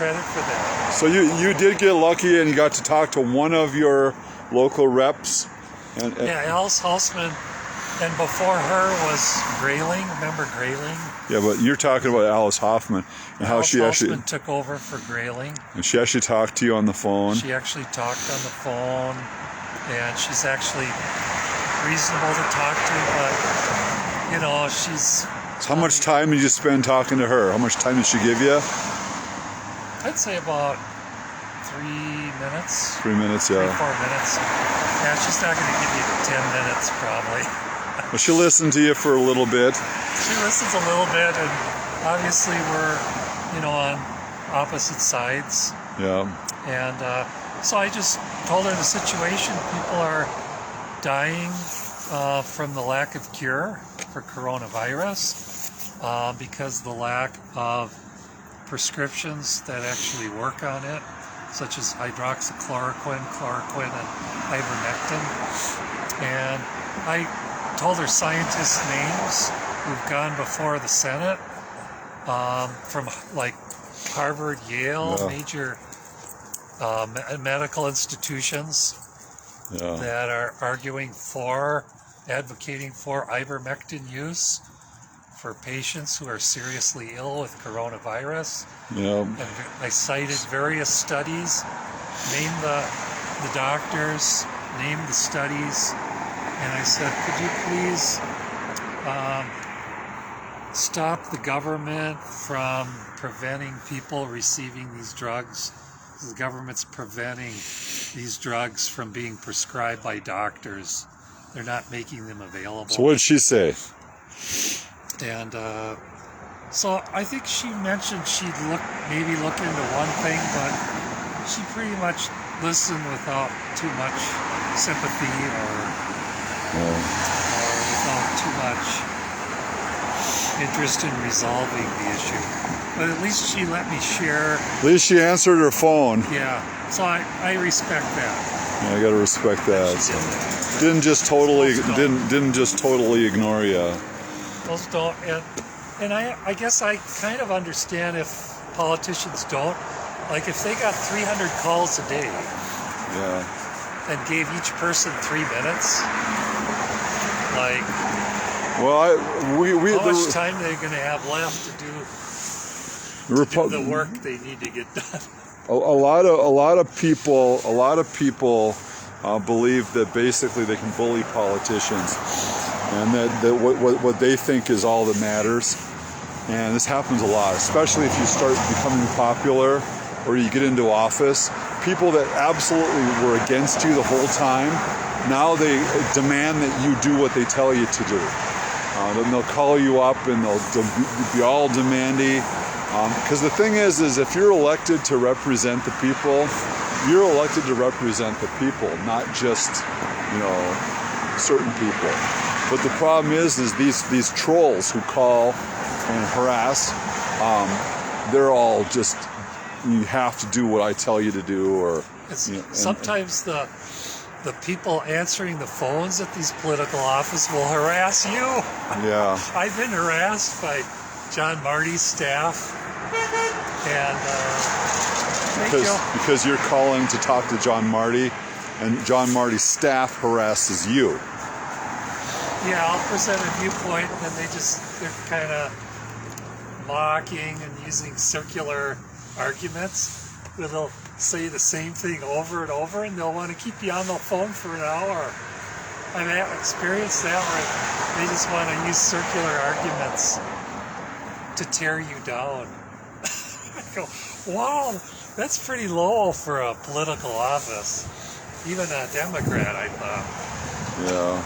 credit for that. So you did get lucky and you got to talk to one of your local reps. And Yeah, Alice Hausman, and before her was Grayling. Remember Grayling? yeah, but you're talking about Alice Hoffman and how Alice she actually Hausman took over for Grayling. and she actually talked to you on the phone. She actually talked on the phone, and she's actually reasonable to talk to, but, you know, she's... So how much time did you spend talking to her? How much time did she give you? I'd say about 3 minutes. 3 minutes, 3, yeah. 4 minutes. Yeah, she's not going to give you 10 minutes, probably. Well, she listened to you for a little bit. She listens a little bit, and obviously we're, you know, on opposite sides. Yeah. And so I just told her the situation. People are dying from the lack of cure for coronavirus because of the lack of prescriptions that actually work on it, such as hydroxychloroquine, chloroquine, and ivermectin. And I told her scientists' names who've gone before the Senate from like Harvard, Yale, Yeah. major medical institutions Yeah. that are advocating for ivermectin use for patients who are seriously ill with coronavirus. Yeah. And I cited various studies, named the doctors, named the studies, and I said, could you please stop the government from preventing people receiving these drugs? The government's preventing these drugs from being prescribed by doctors. They're not making them available. So what did she say? And so I think she mentioned she'd maybe look into one thing, but she pretty much listened without too much sympathy or without too much interest in resolving the issue. But at least she let me share. At least she answered her phone. Yeah, so I respect that. Yeah, I gotta respect that. She did that. Didn't just totally ignore you. Those don't, and I guess I kind of understand if politicians don't. Like if they got 300 calls a day Yeah. and gave each person 3 minutes, like Well, how much time are they going to have left to do the work they need to get done? A lot of people believe that basically they can bully politicians, and that what they think is all that matters. And this happens a lot, especially if you start becoming popular or you get into office. People that absolutely were against you the whole time, now they demand that you do what they tell you to do. Then they'll call you up and they'll be all demanding. Because the thing is if you're elected to represent the people, you're elected to represent the people, not just, certain people. But the problem is these trolls who call and harass, they're all just, you have to do what I tell you to do, or sometimes the people answering the phones at these political offices will harass you. Yeah. I've been harassed by John Marty's staff, and because you're calling to talk to John Marty, and John Marty's staff harasses you. Yeah, I'll present a viewpoint, and then they're kind of mocking and using circular arguments. They'll say the same thing over and over, and they'll want to keep you on the phone for an hour. I've experienced that where they just want to use circular arguments to tear you down. I go, wow, that's pretty low for a political office. Even a Democrat, I thought. Yeah.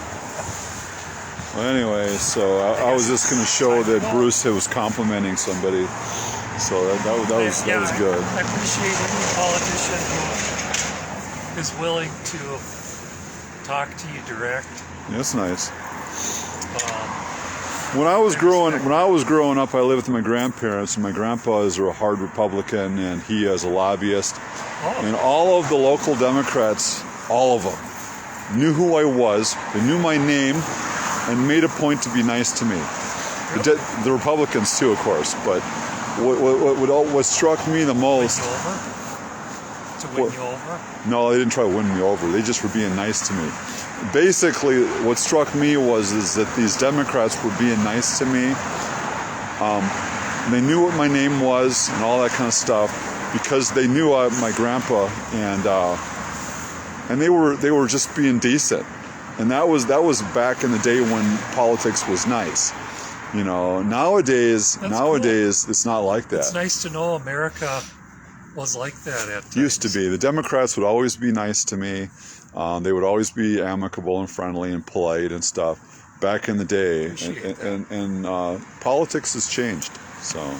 Well, anyway, so I was just going to show that Bruce was complimenting somebody. So that was good. I appreciate any politician who is willing to talk to you direct. That's nice. When I was growing up, I lived with my grandparents, and my grandpa is a hard Republican, and he is a lobbyist. Oh. And all of the local Democrats, all of them, knew who I was. They knew my name, and made a point to be nice to me. Really? The Republicans too, of course, but what struck me the most. To win you over? No, they didn't try to win me over. They just were being nice to me. Basically, what struck me is that these Democrats were being nice to me. They knew what my name was and all that kind of stuff because they knew my grandpa, and they were just being decent. And that was back in the day when politics was nice. You know, nowadays Cool. It's not like that. It's nice to know America was like that at times. Used to be. The Democrats would always be nice to me. They would always be amicable and friendly and polite and stuff back in the day. Appreciate that. And politics has changed. So.